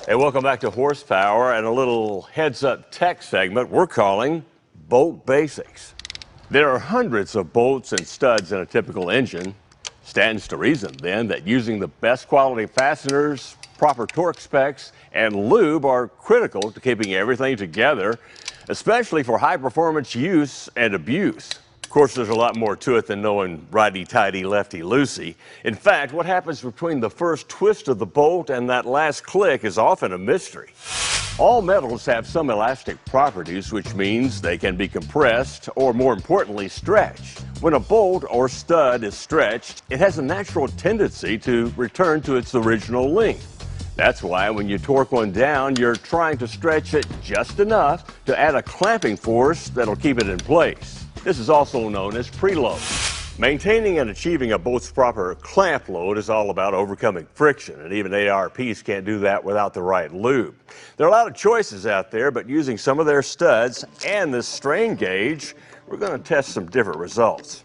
Hey, welcome back to Horsepower and a little heads-up tech segment we're calling Bolt Basics. There are hundreds of bolts and studs in a typical engine. Stands to reason, then, that using the best quality fasteners, proper torque specs, and lube are critical to keeping everything together, especially for high-performance use and abuse. Of course, there's a lot more to it than knowing righty-tighty, lefty-loosey. In fact, what happens between the first twist of the bolt and that last click is often a mystery. All metals have some elastic properties, which means they can be compressed or, more importantly, stretched. When a bolt or stud is stretched, it has a natural tendency to return to its original length. That's why when you torque one down, you're trying to stretch it just enough to add a clamping force that'll keep it in place. This is also known as preload. Maintaining and achieving a bolt's proper clamp load is all about overcoming friction, and even ARPs can't do that without the right lube. There are a lot of choices out there, but using some of their studs and this strain gauge, we're going to test some different results.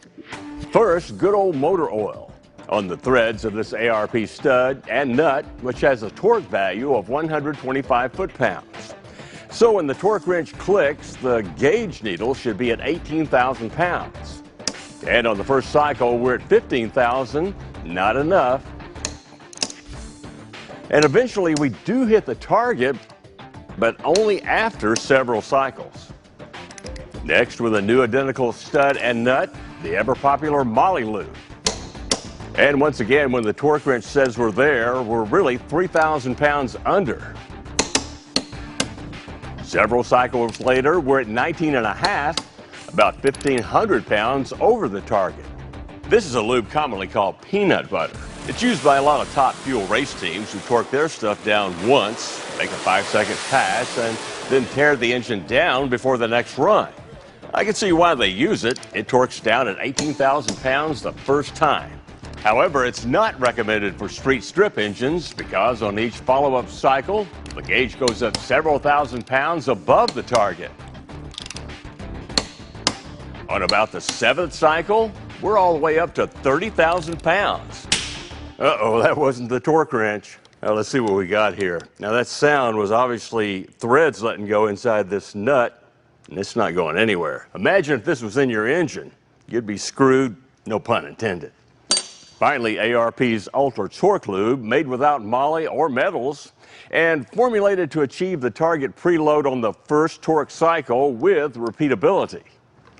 First, good old motor oil on the threads of this ARP stud and nut, which has a torque value of 125 foot-pounds. So when the torque wrench clicks, the gauge needle should be at 18,000 pounds. And on the first cycle, we're at 15,000, not enough. And eventually we do hit the target, but only after several cycles. Next, with a new identical stud and nut, the ever-popular Molly lube. And once again, when the torque wrench says we're there, we're really 3,000 pounds under. Several cycles later, we're at 19 and a half, about 1,500 pounds over the target. This is a lube commonly called peanut butter. It's used by a lot of top fuel race teams who torque their stuff down once, make a 5-second pass, and then tear the engine down before the next run. I can see why they use it. It torques down at 18,000 pounds the first time. However, it's not recommended for street strip engines because on each follow-up cycle, the gauge goes up several thousand pounds above the target. On about the 7th cycle, we're all the way up to 30,000 pounds. Uh-oh, that wasn't the torque wrench. Now let's see what we got here. Now that sound was obviously threads letting go inside this nut, and it's not going anywhere. Imagine if this was in your engine. You'd be screwed, no pun intended. Finally, ARP's Ultra Torque Lube, made without moly or metals, and formulated to achieve the target preload on the first torque cycle with repeatability.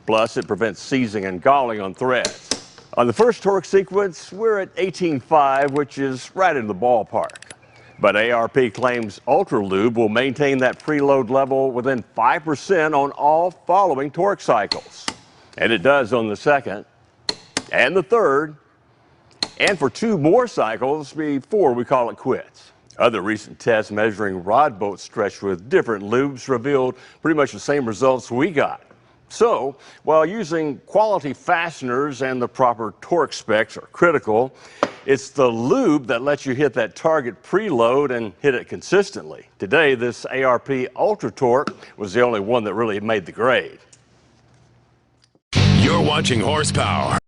Plus, it prevents seizing and galling on threads. On the first torque sequence, we're at 18.5, which is right in the ballpark. But ARP claims Ultra Lube will maintain that preload level within 5% on all following torque cycles. And it does on the second and the third, and for 2 more cycles before we call it quits. Other recent tests measuring rod bolts stretched with different lubes revealed pretty much the same results we got. So, while using quality fasteners and the proper torque specs are critical, it's the lube that lets you hit that target preload and hit it consistently. Today, this ARP Ultra Torque was the only one that really made the grade. You're watching Horsepower.